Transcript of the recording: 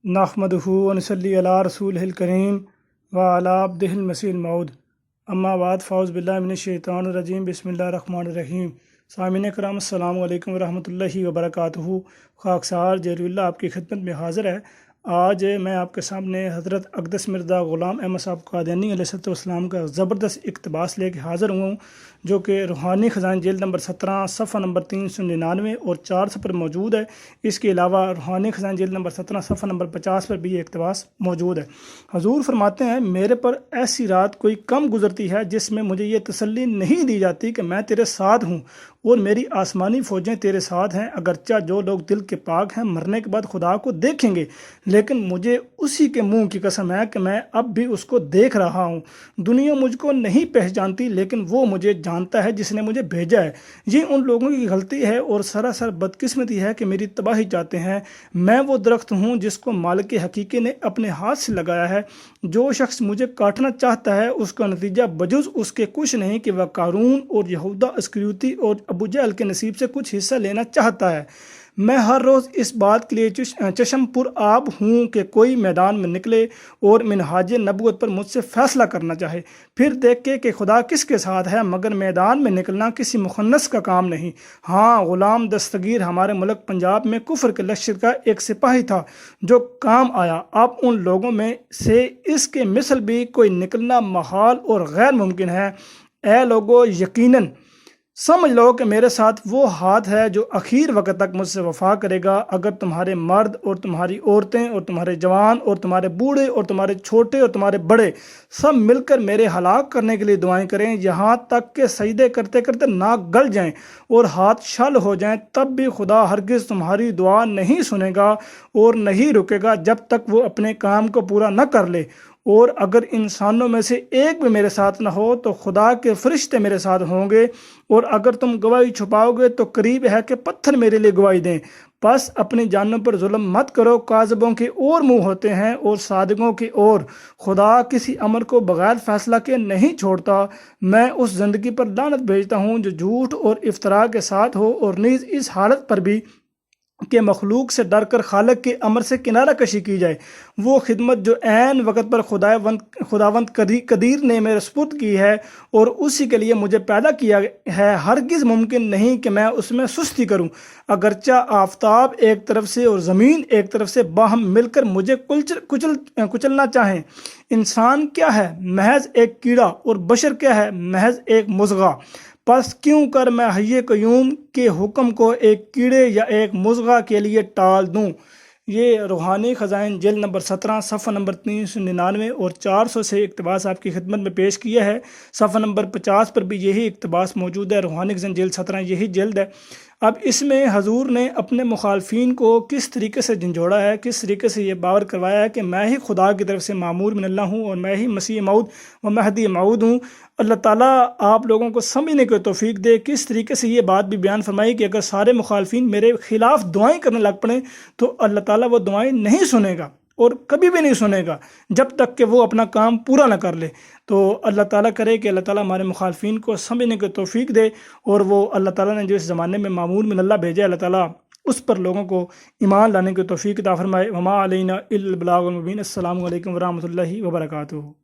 نحمدہ ونصلی علی رسولہ الکریم وعلی عبدہ المسیح الموعود اما بعد فاعوذ باللہ من الشیطان الرجیم بسم اللہ الرحمن الرحیم۔ سامعین کرام السلام علیکم ورحمۃ اللہ وبرکاتہ۔ خاکسار جلیل اللہ آپ کی خدمت میں حاضر ہے۔ آج میں آپ کے سامنے حضرت اقدس مرزا غلام احمد صاحب قادیانی علیہ السلام کا زبردست اقتباس لے کے حاضر ہوں، جو کہ روحانی خزائن جلد نمبر 17 صفحہ نمبر 399 اور 400 پر موجود ہے۔ اس کے علاوہ روحانی خزائن جلد نمبر 17 صفحہ نمبر 50 پر بھی یہ اقتباس موجود ہے۔ حضور فرماتے ہیں، میرے پر ایسی رات کوئی کم گزرتی ہے جس میں مجھے یہ تسلی نہیں دی جاتی کہ میں تیرے ساتھ ہوں اور میری آسمانی فوجیں تیرے ساتھ ہیں، اگرچہ جو لوگ دل کے پاک ہیں مرنے کے بعد خدا کو دیکھیں گے، لیکن مجھے اسی کے منہ کی قسم ہے کہ میں اب بھی اس کو دیکھ رہا ہوں۔ دنیا مجھ کو نہیں پہچانتی لیکن وہ مجھے جانتا ہے جس نے مجھے بھیجا ہے۔ یہ ان لوگوں کی غلطی ہے اور سراسر بدقسمتی ہے کہ میری تباہی چاہتے ہیں۔ میں وہ درخت ہوں جس کو مالک حقیقی نے اپنے ہاتھ سے لگایا ہے۔ جو شخص مجھے کاٹنا چاہتا ہے اس کا نتیجہ بجز اس کے کچھ نہیں کہ وہ قارون اور یہودا اسکریوتی اور ابو جہل کے نصیب سے کچھ حصہ لینا چاہتا ہے۔ میں ہر روز اس بات کے لیے چشم پر آب ہوں کہ کوئی میدان میں نکلے اور منہاج نبوت پر مجھ سے فیصلہ کرنا چاہے، پھر دیکھے کہ خدا کس کے ساتھ ہے، مگر میدان میں نکلنا کسی مخنث کا کام نہیں۔ ہاں، غلام دستگیر ہمارے ملک پنجاب میں کفر کے لشکر کا ایک سپاہی تھا جو کام آیا۔ اب ان لوگوں میں سے اس کے مثل بھی کوئی نکلنا محال اور غیر ممکن ہے۔ اے لوگو، یقیناً سمجھ لو کہ میرے ساتھ وہ ہاتھ ہے جو آخر وقت تک مجھ سے وفا کرے گا۔ اگر تمہارے مرد اور تمہاری عورتیں اور تمہارے جوان اور تمہارے بوڑھے اور تمہارے چھوٹے اور تمہارے بڑے سب مل کر میرے ہلاک کرنے کے لیے دعائیں کریں، یہاں تک کہ سجدے کرتے کرتے ناک گل جائیں اور ہاتھ شل ہو جائیں، تب بھی خدا ہرگز تمہاری دعا نہیں سنے گا اور نہیں رکے گا جب تک وہ اپنے کام کو پورا نہ کر لے۔ اور اگر انسانوں میں سے ایک بھی میرے ساتھ نہ ہو تو خدا کے فرشتے میرے ساتھ ہوں گے، اور اگر تم گواہی چھپاؤ گے تو قریب ہے کہ پتھر میرے لیے گواہی دیں۔ بس اپنی جانوں پر ظلم مت کرو، کاذبوں کے اور منہ ہوتے ہیں اور صادقوں کے اور۔ خدا کسی امر کو بغیر فیصلہ کے نہیں چھوڑتا۔ میں اس زندگی پر لعنت بھیجتا ہوں جو جھوٹ اور افطرا کے ساتھ ہو، اور نیز اس حالت پر بھی کہ مخلوق سے ڈر کر خالق کے امر سے کنارہ کشی کی جائے۔ وہ خدمت جو عین وقت پر خداوند قدیر نے میرے سپرد کی ہے اور اسی کے لیے مجھے پیدا کیا ہے، ہرگز ممکن نہیں کہ میں اس میں سستی کروں، اگرچہ آفتاب ایک طرف سے اور زمین ایک طرف سے باہم مل کر مجھے کچلنا چاہیں۔ انسان کیا ہے؟ محض ایک کیڑا، اور بشر کیا ہے؟ محض ایک مضغہ۔ پس کیوں کر میں حی قیوم کے حکم کو ایک کیڑے یا ایک مضغہ کے لیے ٹال دوں؟ یہ روحانی خزائن جلد نمبر 17 صفحہ نمبر 399 اور 400 سے اقتباس آپ کی خدمت میں پیش کیا ہے۔ صفحہ نمبر 50 پر بھی یہی اقتباس موجود ہے۔ روحانی خزائن جلد 17 یہی جلد ہے۔ اب اس میں حضور نے اپنے مخالفین کو کس طریقے سے جھنجھوڑا ہے، کس طریقے سے یہ باور کروایا ہے کہ میں ہی خدا کی طرف سے مامور من اللہ ہوں اور میں ہی مسیح موعود و مہدی موعود ہوں۔ اللہ تعالیٰ آپ لوگوں کو سمجھنے کی توفیق دے۔ کس طریقے سے یہ بات بھی بیان فرمائی کہ اگر سارے مخالفین میرے خلاف دعائیں کرنے لگ پڑیں تو اللہ تعالیٰ وہ دعائیں نہیں سنے گا اور کبھی بھی نہیں سنے گا جب تک کہ وہ اپنا کام پورا نہ کر لے۔ تو اللہ تعالیٰ کرے کہ اللہ تعالیٰ ہمارے مخالفین کو سمجھنے کی توفیق دے، اور وہ اللہ تعالیٰ نے جو اس زمانے میں مامور من اللہ بھیجا، اللہ تعالیٰ اس پر لوگوں کو ایمان لانے کی توفیق عطا فرمائے۔ وما علینا الا البلاغ المبین۔ السلام علیکم ورحمۃ اللہ وبرکاتہ۔